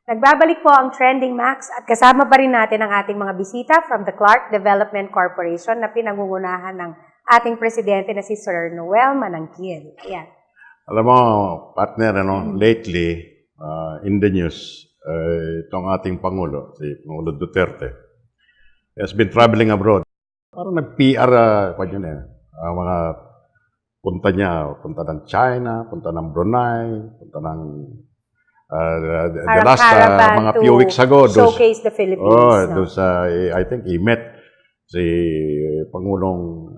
Nagbabalik po ang Trending Max at kasama pa rin natin ang ating mga bisita from the Clark Development Corporation na pinangungunahan ng ating presidente na si Sir Noel Manangkil. Ayan. Alam mo, partner, lately, in the news, itong ating Pangulo, si Pangulo Duterte, has been traveling abroad. Parang nag-PR, mga punta ng China, punta ng Brunei, punta ng the last mga few weeks ago. Showcase the Philippines. I think he met si Pangulong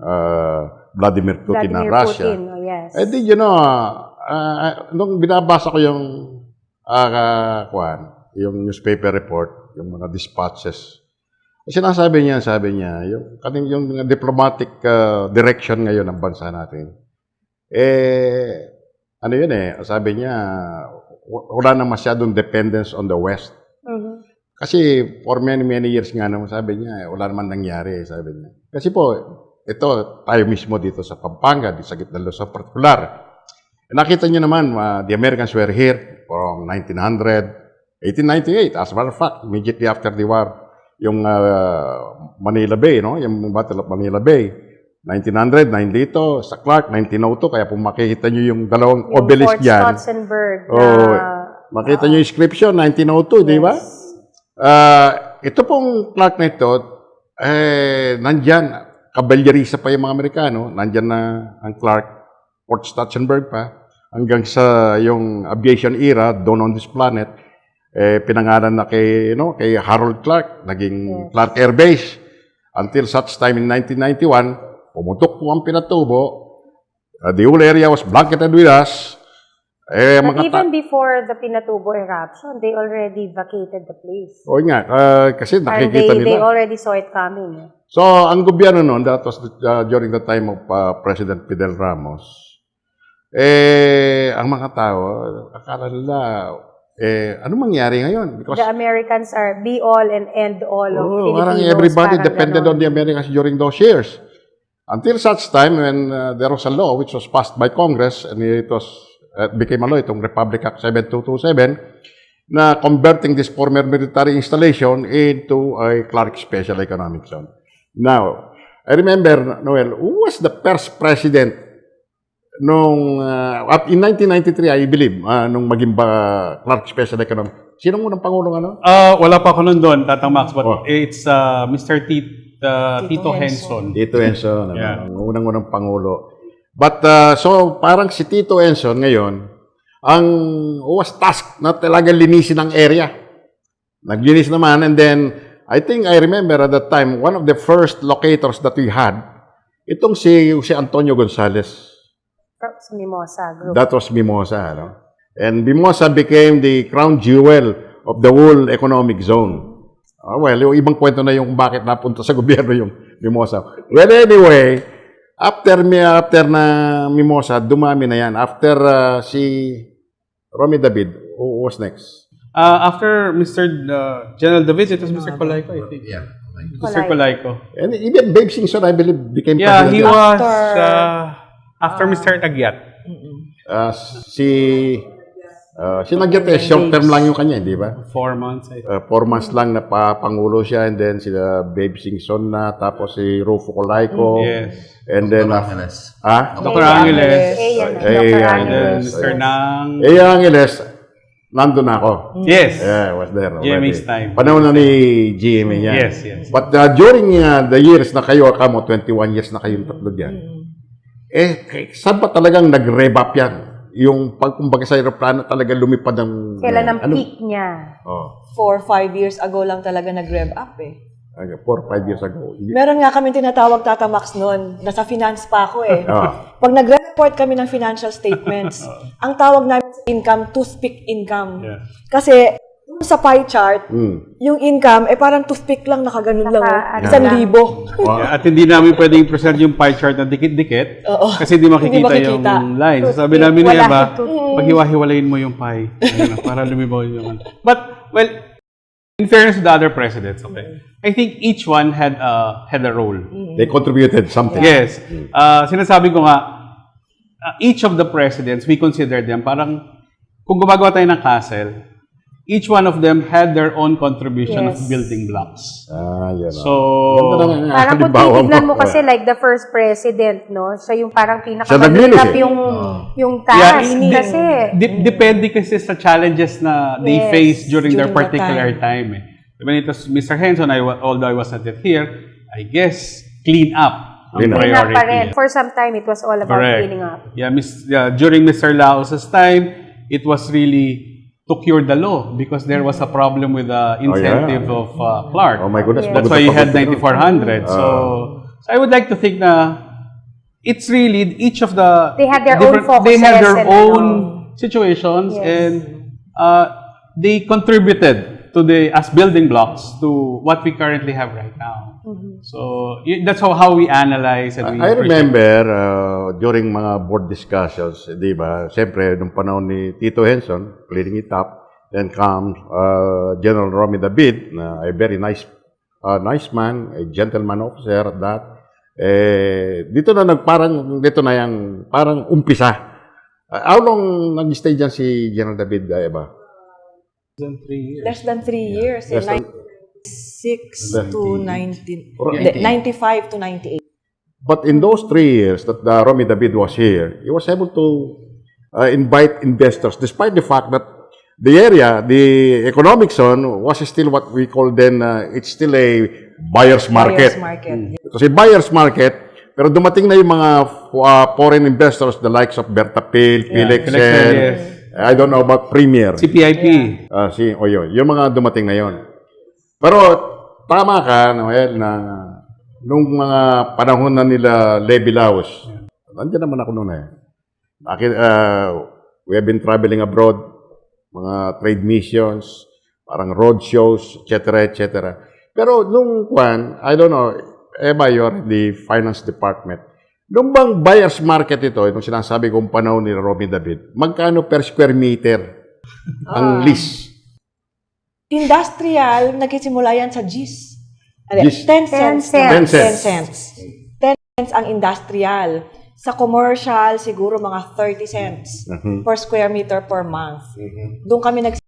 Vladimir Putin ng Russia. Putin, oh yes. Eh di, nung binabasa ko yung yung newspaper report, yung mga dispatches, sabi niya, yung diplomatic direction ngayon ng bansa natin, sabi niya, wala na masyadong dependence on the West. Mm-hmm. Kasi for many years nga naman, sabi niya, wala naman nangyari, sabi niya. Kasi po, ito, tayo mismo dito sa Pampanga, sa gitna ng Luzon particular. Nakita niyo naman, the Americans were here from 1898, as a matter of fact, immediately after the war, yung Manila Bay, yung Battle of Manila Bay. 1900, dito, sa Clark, 1902, kaya kung makikita nyo yung dalawang obelisk dyan. Makita nyo yung inscription, 1902, yes. Di ba? Ito pong Clark na ito, nandyan, kabalyerisa pa yung mga Amerikano, nandyan na ang Clark, Fort Stutzenberg pa, hanggang sa yung aviation era, doon on this planet, pinangalan na kay Harold Clark, naging Clark Air Base, until such time in 1991, pumutok po ang Pinatubo. The whole area was blanketed with us. But even before the Pinatubo eruption, they already vacated the place. Oo nga, kasi nakikita nila. They already saw it coming. So, ang gobyerno noon, that was during the time of President Fidel Ramos, ang mga tao, akala nila, ano mangyari ngayon? Because the Americans are be all and end all of Filipinos. Everybody depended on the Americans during those years. Until such time when there was a law which was passed by Congress and it became a law, itong Republic Act 7227, na converting this former military installation into a Clark Special Economic Zone. Now, I remember, Noel, who was the first president nung, in 1993, I believe, nung maging Clark Special Economic. Sino unang Pangulong Wala pa ako nun doon, Tatang Max, but it's Mr. Tito Henson. Tito Henson, yeah. Ang unang-unang Pangulo. But, so, parang si Tito Henson ngayon, ang was tasked na talagang linisin ang area. Naglinis naman, and then, I think I remember at that time, one of the first locators that we had, itong si Antonio Gonzales. Sa Mimosa Group. That was Mimosa, And Mimosa became the crown jewel of the whole economic zone. Well, yung ibang kwento na yung bakit napunta sa gobyerno yung Mimosa. Well, anyway, after na Mimosa, dumami na yan. After si Romy David, who was next? After Mr. General David, it was Mr. Colayco, I think. Yeah. Mr. Colayco. And even Babe Singson, I believe, became president. He was after Mr. Tagyat. Sinagyat short term lang yung kanya, di ba? 4 months. 4 months lang na Pangulo siya, and then sila Babe Singson na, tapos si Rufo Colayco. Yes. And then, Dr. Angeles. And then Mr. Nang. Angeles, nandun ako. Yes. Yeah, was there. GMA's time. Panahon na ni GMA niya. Yes. But during the years na kayo, 21 years na kayong tatlo dyan, saan ba talagang nag-rev up yan? Yung pagkumbaga sa aeroplano talaga lumipad ang... Kailan ang peak niya? 4-5 years ago lang talaga nag-rev up 4 or 5 years ago. Meron nga kami tinatawag Tata Max noon. Nasa finance pa ako Pag nag-report kami ng financial statements, ang tawag namin sa income, toothpick income. Yeah. Kasi sa pie chart, yung income, parang toothpick lang, nakaganon lang. 1,000. At hindi namin pwedeng present yung pie chart na dikit-dikit kasi hindi makikita yung line. So, sabi namin na ba, paghiwa-hiwalayin mo yung pie para lumibaw yung... But, well, in fairness to the other presidents, I think each one had a role. They contributed something. Yes. Sinasabi ko nga, each of the presidents, we consider them parang, kung gumagawa tayo ng castle, each one of them had their own contribution of Yes. building blocks. Yan. So, Parang kung titignan mo kasi like the first president, no? Siya yung parang Siya naglinis pinakamahirap yung task. Yeah, kasi, depende kasi sa challenges na they Yes, face during their during that particular time. When it was Mr. Henson, although I wasn't yet here, I guess clean up ang Clean up. clean up priority. pa rin. For some time, it was all about Correct. cleaning up. Yeah, during Mr. Laos's time, it was really to cure the law because there was a problem with the incentive of Clark. Oh my goodness. That's why you had 9,400. So I would like to think na it's really each of the They had their own focuses they have their and own situations Yes. and they contributed to as building blocks to what we currently have right now. So that's how we analyze and we I appreciate. remember during mga board discussions, di ba, siyempre, nung panahon ni Tito Henson, clearing it up, then comes General Romy David, a very nice man, a gentleman officer at that. Dito na yung parang umpisa. How long nag-stay dyan si General David, Eva? Less than 3 years. Less than- 96 to 19, 95 to 98. But in those 3 years that Romy David was here, he was able to invite investors, despite the fact that the area, the economic zone, was still what we call then, it's still a buyer's market. Buyer's market. Kasi buyer's market, pero dumating na yung mga foreign investors, the likes of Berta Pale, Philexen, yes. I don't know about Premier. CPIP. Yung mga dumating na yon. Pero tama ka, Noel, na nung mga panahon na nila Levi Laos, nandiyan naman ako noon eh. We have been traveling abroad, mga trade missions, parang road shows, etc., etc. Pero nung I don't know, Eva, you're the finance department. Nung bang buyer's market ito, itong sinasabi kong panahon ni Romy David, magkano per square meter ang lease? Industrial, nagsisimula yan sa G's. G's. 10 cents. 10 cents. 10 cents ang industrial. Sa commercial, siguro mga 30 cents per square meter per month. Doon kami nagsimula.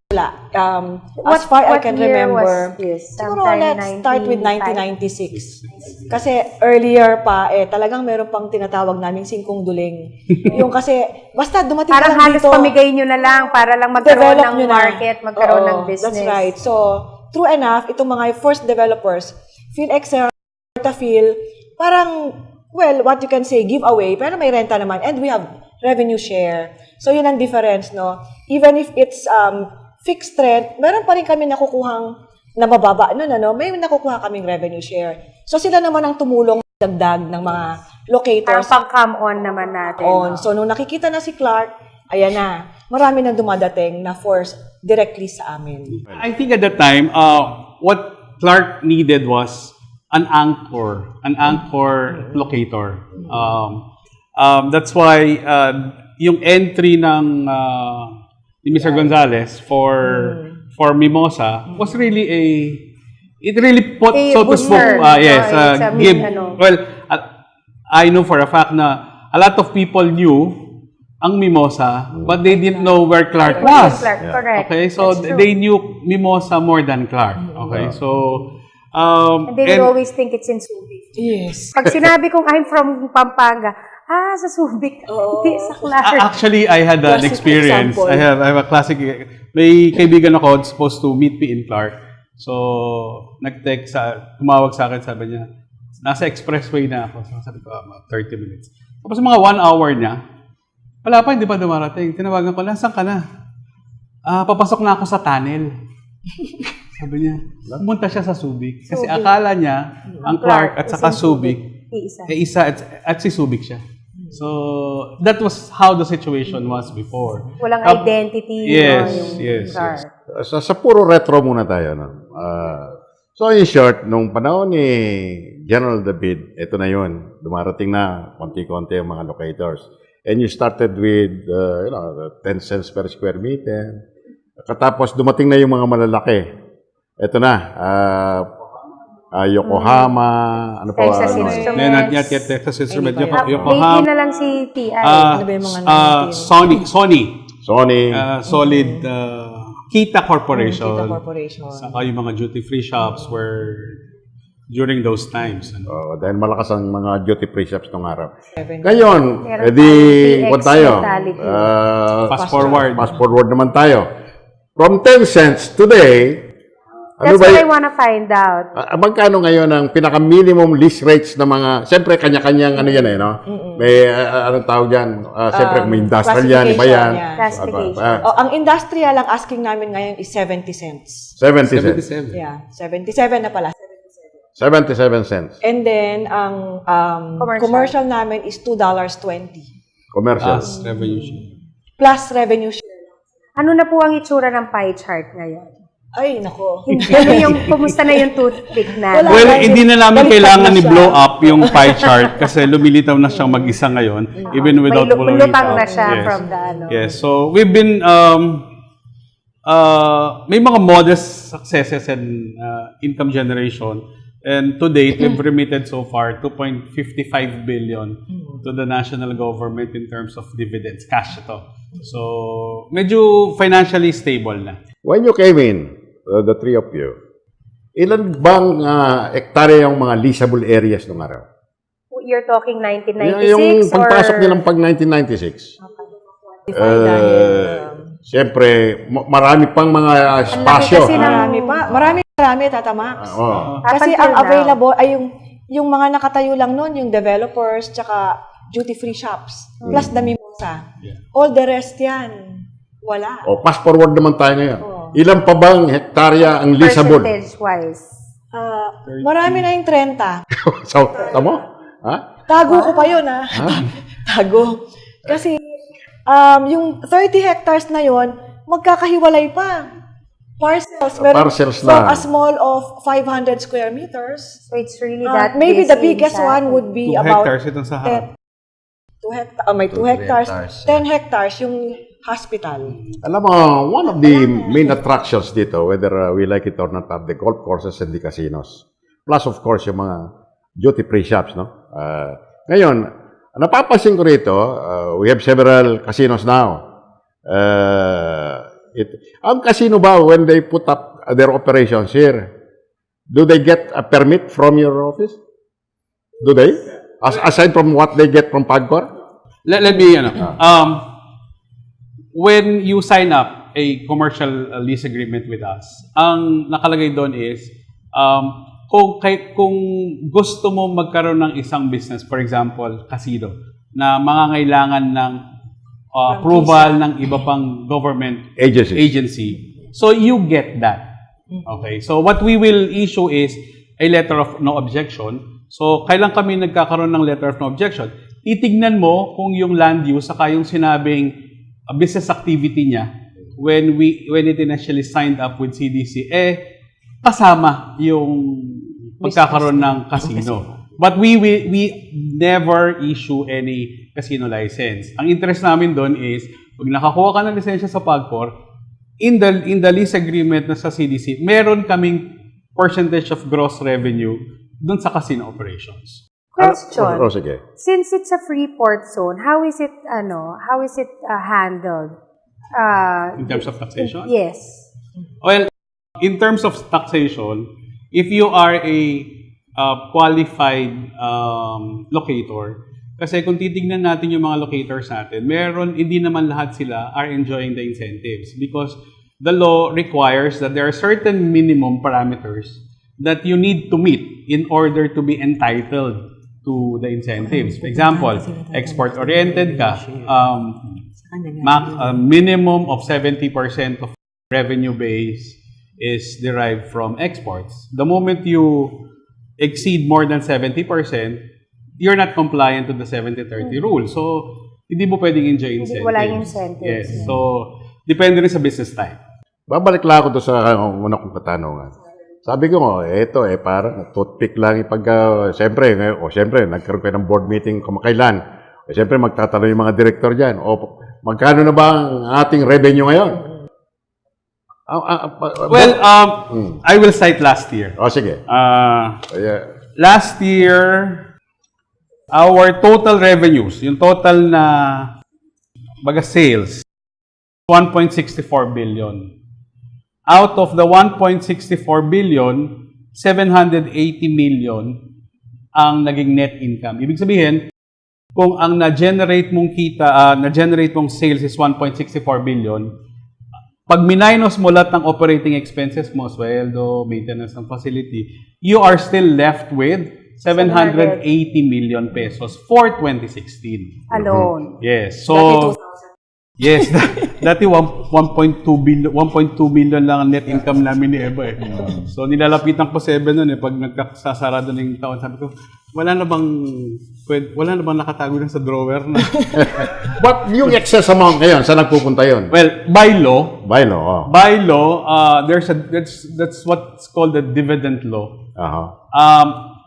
As far I can remember, siguro let's start with 1996. Kasi earlier pa, talagang meron pang tinatawag naming singkong duling. Yung kasi, basta dumating Parang lang halos dito. pamigay nyo na lang para lang magkaroon Develop ng nyo na. market, magkaroon ng Oo, business. That's right. So, true enough, itong mga first developers, PhilExcel, Phil, parang, well, what you can say, giveaway, pero may renta naman, and we have revenue share. So, yun ang difference, no? Even if it's fixed rent, meron pa rin kami nakukuhang na mababa, may nakukuha kaming revenue share. So, sila naman ang tumulong dagdag ng mga locators. Parang pang-come on naman natin. No? So, nung nakikita na si Clark, ayan na, marami nang dumadating na force directly sa amin. I think at that time, what Clark needed was an anchor locator. That's why yung entry ng ni Mr. Gonzales for Mimosa was really it really put, A so to booster. speak, well, I know for a fact na a lot of people knew ang Mimosa, but they didn't know where Clark was. Correct. Okay, so they knew Mimosa more than Clark. Okay, so and they would always think it's in Subic. Yes. Pag sinabi kong I'm from Pampanga, sa Subic, hindi sa Clark. Actually, I had an Classic experience. example. I have a classic. May kaibigan ako supposed to meet me in Clark. So, tumawag sa akin, sabi niya, nasa expressway na ako. So, sabi ko, 30 minutes. Tapos mga 1 hour niya, wala pa, hindi pa dumarating. Tinawagan ko, nasaan ka na? Papasok na ako sa tunnel. Sabi niya, pumunta siya sa Subic. Kasi akala niya, ang Clark at saka Subic, isa at si Subic siya. So, that was how the situation was before. Walang identity. Yes. Sa puro retro muna tayo. No? So, in short, nung panahon ni General David, ito na yun. Dumarating na konti-konti ang mga locators. And you started with 10 cents per square meter. Katapos, dumating na yung mga malalaki. Ito na. Yokohama, ano pa? Texas Instruments. Not yet Texas Instruments. Yokohama. Lately na lang si TI. Ano ba yung mga natin? Sony. Sony. Solid Kita Corporation. Kita Corporation. Saka yung mga duty-free shops were during those times. Dahil malakas ang mga duty-free shops nung araw. 7. Ngayon, Meron edi, tayong what tayo? mentality. Fast forward. Fast forward naman tayo. From 10 cents today, That's what I wanna find out. Magkano ngayon ang pinaka-minimum lease rates ng mga, siyempre kanya-kanyang ano yan no? May, anong tawag yan? Siyempre, may industrial yan, iba yan. Classification. Ang industrial, ang asking namin ngayon is 70 cents. 70 cents. 77. Yeah, 77 na pala. 77 cents. And then, ang commercial namin is $2.20. Commercial. Plus revenue share. Plus revenue share. Ano na po ang itsura ng pie chart ngayon? Ay, nako. Kumusta na yung toothpick na? Wala. Well, hindi na namin Baliktad kailangan na siya. i-blow up yung pie chart kasi lumilitaw na siyang mag-isa ngayon, even without blowing it lutang up. na siya Yes. from the ano. Yes, so we've been, may mga modest successes in income generation. And to date, we've remitted so far 2.55 billion to the national government in terms of dividends, cash ito. So, medyo financially stable na. When you came in, the three of you, ilan bang hektarya yung mga leasable areas nung araw? You're talking 1996 Yung or... pagpasok nilang pag 1996. Siyempre, marami pang mga espasyo. kasi Marami, Tata Max. Kasi Up until ang now. available ay yung mga nakatayo lang nun, yung developers, tsaka duty-free shops, plus the mimosa. All the rest yan, wala. Fast forward naman tayo ngayon. Ilan pa bang hektarya ang leasable? Percentage-wise. Marami na yung 30. So, tamo? Ha? Tago ko pa yun, ha? Tago. Kasi, yung 30 hectares na yon magkakahiwalay pa. Parcels. Parcels from lang. a small of 500 square meters. So it's really that Maybe the busy biggest inside. one would be 2 about hectares itong sa harap. 2 may 2 hectares, 10 hectares yung hospital. Alam mo, one of the main attractions dito, whether we like it or not, are the golf courses and the casinos. Plus, of course, yung mga duty-free shops, no? Ngayon, napapansin ko rito, we have several casinos now. Ang casino ba, when they put up their operations here, do they get a permit from your office? Do they? Aside from what they get from PAGCOR? Let me, when you sign up a commercial lease agreement with us, ang nakalagay doon is, kung gusto mo magkaroon ng isang business, for example, casino, na mangangailangan ng approval ng iba pang government agency, so you get that. Okay, so what we will issue is a letter of no objection. So, kailan kami nagkakaroon ng letter of no objection? Titignan mo kung yung land use saka yung sinabing business activity niya when it initially signed up with CDC, kasama yung pagkakaroon ng casino. But we never issue any casino license. Ang interest namin doon is, pag nakakuha ka ng lisensya sa PAGCOR, in the lease agreement na sa CDC, meron kaming percentage of gross revenue doon sa casino operations. Question. Sige. Since it's a free port zone, how is it handled? In terms of taxation? Yes. Well, in terms of taxation, if you are a qualified locator, kasi kung titignan natin yung mga locators natin, hindi naman lahat sila are enjoying the incentives because the law requires that there are certain minimum parameters that you need to meet in order to be entitled to the incentives. For example, export-oriented ka, minimum of 70% of revenue base is derived from exports. The moment you exceed more than 70%, you're not compliant to the 70-30 rule. So, hindi mo pwedeng enjoy incentives. Wala yung incentives. Yes. So, depende rin sa business type. Babalik lang ako doon sa una kong katanungan. Sabi ko, parang toothpick lang siyempre, nagkaroon kayo ng board meeting kumakailan. Siyempre, magtatanong yung mga director dyan. Magkano na ba ang ating revenue ngayon? I will cite last year. Sige. Last year, our total revenues, yung total na sales, 1.64 billion. out of the 1.64 billion, 780 million ang naging net income. Ibig sabihin, kung ang na-generate mong na-generate mong sales is 1.64 billion, pag minus mo lahat ng operating expenses mo, sweldo, maintenance ng facility, you are still left with 780 million pesos for 2016. Alone. Yes. So, yes, dati 1.2 billion lang ang net income namin ni Eva eh. So nilalapitan ko 7 noon eh pag nagkasasarado na yung taon, sabi ko, wala na bang nakatago na sa drawer na. But yung excess amount ngayon, saan nagpupunta yun? Well, by law, that's what's called the dividend law.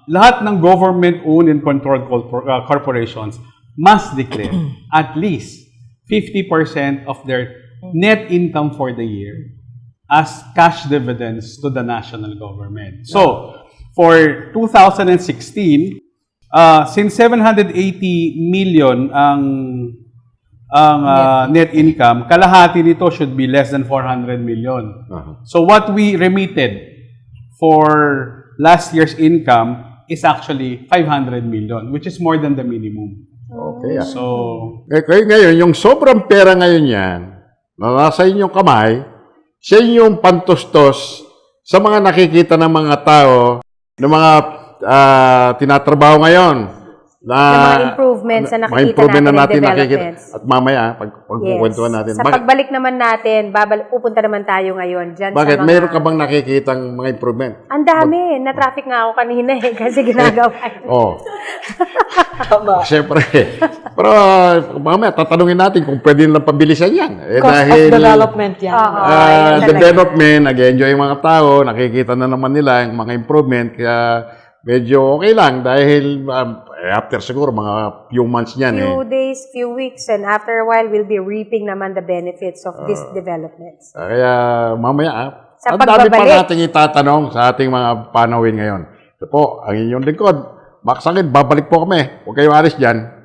Lahat ng government-owned and controlled corporations must declare at least 50% of their net income for the year as cash dividends to the national government. So, for 2016, since 780 million ang net income, kalahati nito should be less than 400 million. So, what we remitted for last year's income is actually 500 million, which is more than the minimum. Okay. So, kaya ngayon, yung sobrang pera ngayon yan, na nasa inyong kamay, siya yung pantustos sa mga nakikita ng mga tao, ng mga tinatrabaho ngayon, na mga improvements na nakikita natin, developments. At mamaya, pagkukwentuhan natin. Sa pagbalik naman natin, pupunta naman tayo ngayon dyan bakit? sa mga... Mayroon ka bang nakikitang mga improvement? Ang dami. Na-traffic nga ako kanina kasi ginagawa. Siyempre. Pero mamaya, tatanungin natin kung pwede lang pabilisan yan. Cost of development yan. Development, nag-enjoy yung mga tao, nakikita na naman nila yung mga improvement, kaya medyo okay lang dahil after siguro mga few months niyan few days, few weeks, and after a while, we'll be reaping naman the benefits of these developments. Kaya mamaya, Sa ang dami pa pagbabalik. nating itatanong sa ating mga panawin ngayon. Ito po, ang inyong lingkod, Max Angin, babalik po kami. Huwag kayo alis dyan.